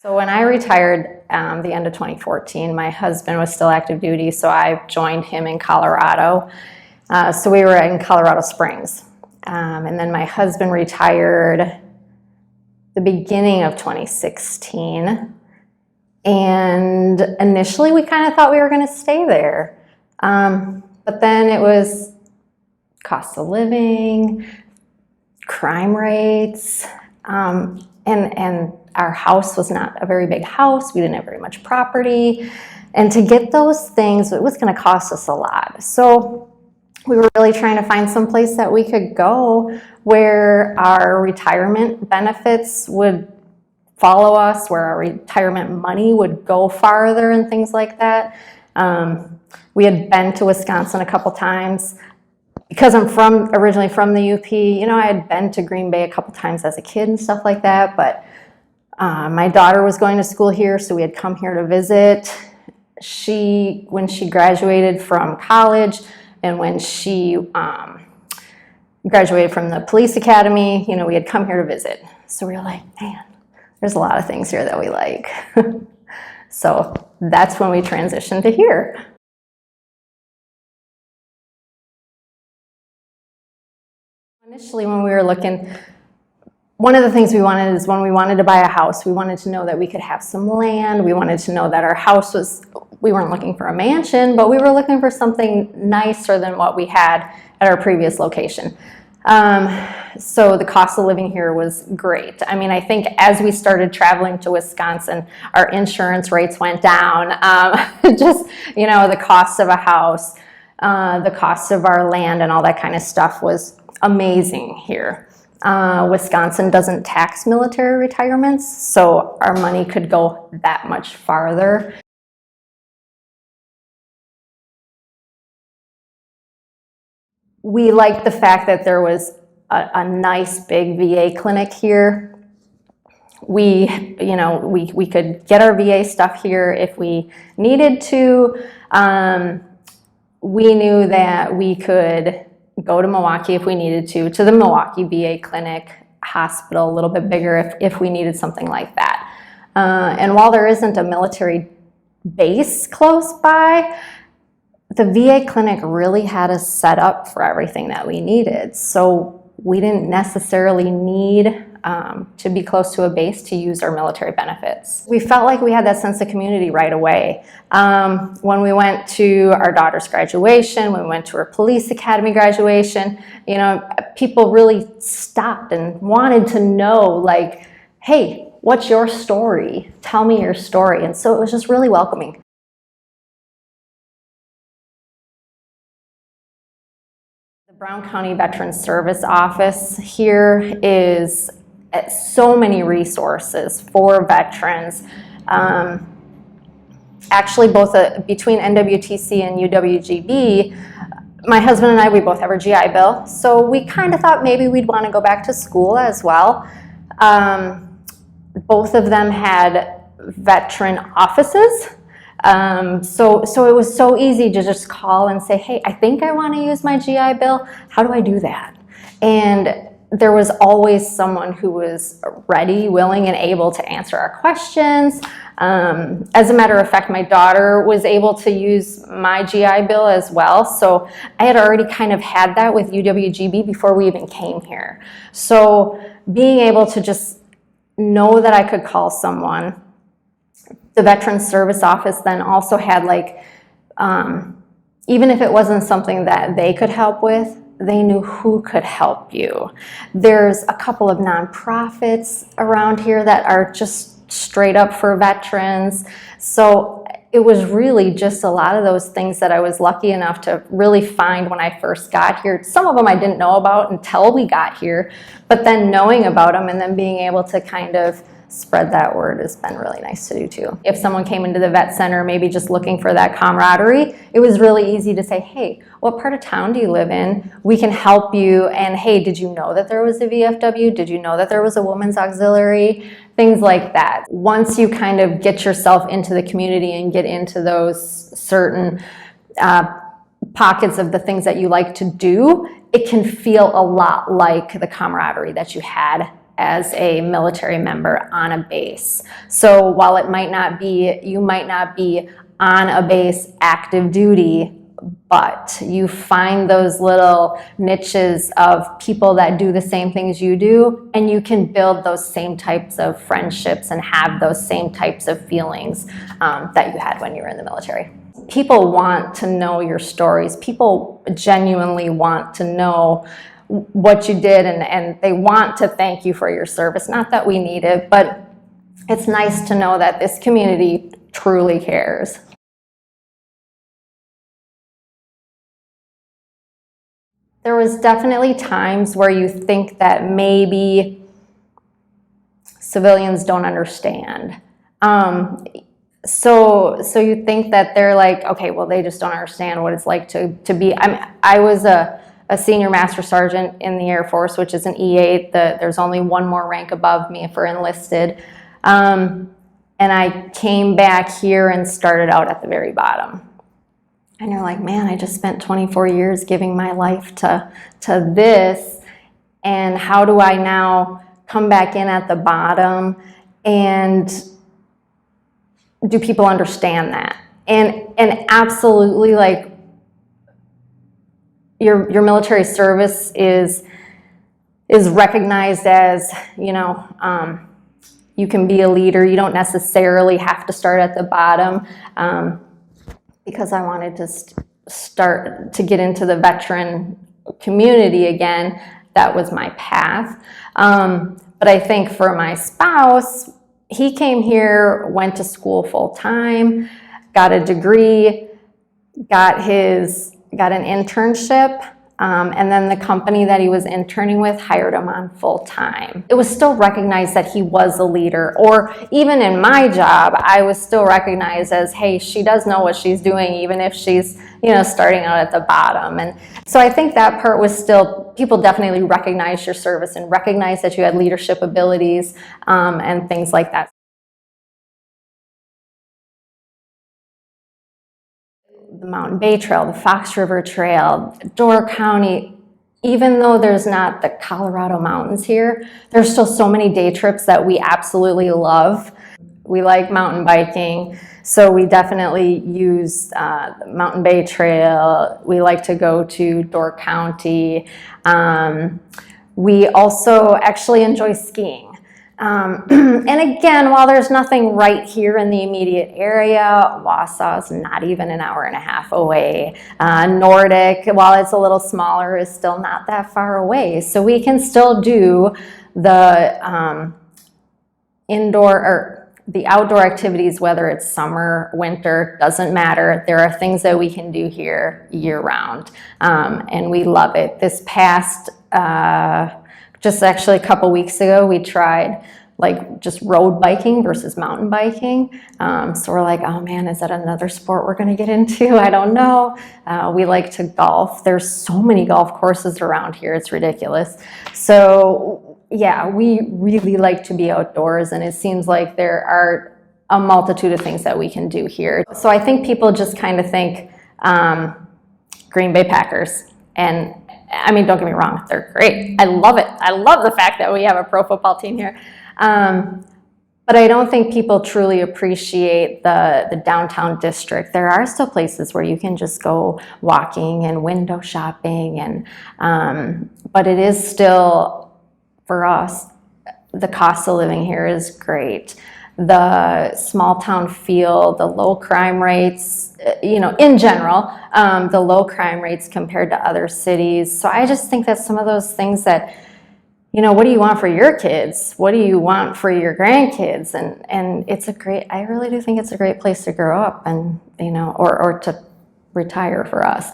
So when I retired the end of 2014, my husband was still active duty, so I joined him in Colorado. So we were in Colorado Springs. And then my husband retired the beginning of 2016. And initially we kind of thought we were going to stay there. But then it was cost of living, crime rates, and our house was not a very big house. We didn't have very much property. And to get those things, it was going to cost us a lot. So we were really trying to find some place that we could go where our retirement benefits would follow us, where our retirement money would go farther and things like that. We had been to Wisconsin a couple times. Because I'm originally from the UP, I had been to Green Bay a couple times as a kid and stuff like that, but my daughter was going to school here, so we had come here to visit. When she graduated from college and when she graduated from the police academy, we had come here to visit. So we were like, man, there's a lot of things here that we like. So that's when we transitioned to here. Initially, when we were looking, one of the things we wanted is when we wanted to buy a house, we wanted to know that we could have some land. We wanted to know that our house we weren't looking for a mansion, but we were looking for something nicer than what we had at our previous location. So the cost of living here was great. I mean, I think as we started traveling to Wisconsin, our insurance rates went down. Just, the cost of a house, the cost of our land and all that kind of stuff was amazing here. Wisconsin doesn't tax military retirements, so our money could go that much farther. We liked the fact that there was a nice big VA clinic here. We could get our VA stuff here if we needed to. We knew that we could go to Milwaukee if we needed to the Milwaukee VA clinic, hospital, a little bit bigger if we needed something like that. And while there isn't a military base close by, the VA clinic really had us set up for everything that we needed. So we didn't necessarily need to be close to a base to use our military benefits. We felt like we had that sense of community right away. When we went to our daughter's graduation, when we went to her police academy graduation, people really stopped and wanted to know, like, hey, what's your story? Tell me your story. And so it was just really welcoming. The Brown County Veterans Service Office here is so many resources for veterans. Actually, both between NWTC and UWGB, my husband and I, we both have our GI Bill, so we kind of thought maybe we'd want to go back to school as well. Both of them had veteran offices. So it was so easy to just call and say, hey, I think I want to use my GI Bill. How do I do that? And there was always someone who was ready, willing, and able to answer our questions. As a matter of fact, my daughter was able to use my GI Bill as well. So I had already kind of had that with UWGB before we even came here. So being able to just know that I could call someone. The Veterans Service Office then also had, like, even if it wasn't something that they could help with, they knew who could help you. There's a couple of nonprofits around here that are just straight up for veterans. So it was really just a lot of those things that I was lucky enough to really find when I first got here. Some of them I didn't know about until we got here, but then knowing about them and then being able to kind of spread that word has been really nice to do too. If someone came into the vet center maybe just looking for that camaraderie, it was really easy to say, hey, what part of town do you live in? We can help you. And hey, did you know that there was a VFW? Did you know that there was a women's auxiliary? Things like that. Once you kind of get yourself into the community and get into those certain pockets of the things that you like to do, it can feel a lot like the camaraderie that you had as a military member on a base. So while it might not be, you might not be on a base active duty, but you find those little niches of people that do the same things you do, and you can build those same types of friendships and have those same types of feelings that you had when you were in the military. People want to know your stories. People genuinely want to know what you did, and they want to thank you for your service. Not that we need it, but it's nice to know that this community truly cares. There was definitely times where you think that maybe civilians don't understand. So you think that they're like, okay, well, they just don't understand what it's like to be. I was a senior master sergeant in the Air Force, which is an E8. There's only one more rank above me for enlisted. And I came back here and started out at the very bottom. And you're like, man, I just spent 24 years giving my life to this, and how do I now come back in at the bottom? And do people understand that? And absolutely, like, your military service is recognized as, you know, you can be a leader. You don't necessarily have to start at the bottom. Because I wanted to start to get into the veteran community again, that was my path. But I think for my spouse, he came here, went to school full time, got a degree, got an internship, and then the company that he was interning with hired him on full time. It was still recognized that he was a leader, or even in my job, I was still recognized as, hey, she does know what she's doing, even if she's, you know, starting out at the bottom. And so I think that part was still, people definitely recognized your service and recognized that you had leadership abilities and things like that. The Mountain Bay Trail, the Fox River Trail, Door County, even though there's not the Colorado mountains here, there's still so many day trips that we absolutely love. We like mountain biking, so we definitely use the Mountain Bay Trail. We like to go to Door County. We also actually enjoy skiing. And again, while there's nothing right here in the immediate area, Wausau is not even an hour and a half away. Nordic, while it's a little smaller, is still not that far away. So we can still do the indoor or the outdoor activities, whether it's summer, winter, doesn't matter. There are things that we can do here year round, and we love it. This past just actually a couple weeks ago, we tried like just road biking versus mountain biking. So we're like, oh man, is that another sport we're gonna get into? I don't know. We like to golf. There's so many golf courses around here, it's ridiculous. So yeah, we really like to be outdoors, and it seems like there are a multitude of things that we can do here. So I think people just kind of think Green Bay Packers, and I mean, don't get me wrong, they're great. I love it. I love the fact that we have a pro football team here. But I don't think people truly appreciate the downtown district. There are still places where you can just go walking and window shopping, and but it is still, for us, the cost of living here is great. The small town feel, the low crime rates, you know, in general, the low crime rates compared to other cities. So I just think that some of those things that, you know, what do you want for your kids? What do you want for your grandkids? And it's a great, I really do think it's a great place to grow up and, you know, or to retire for us.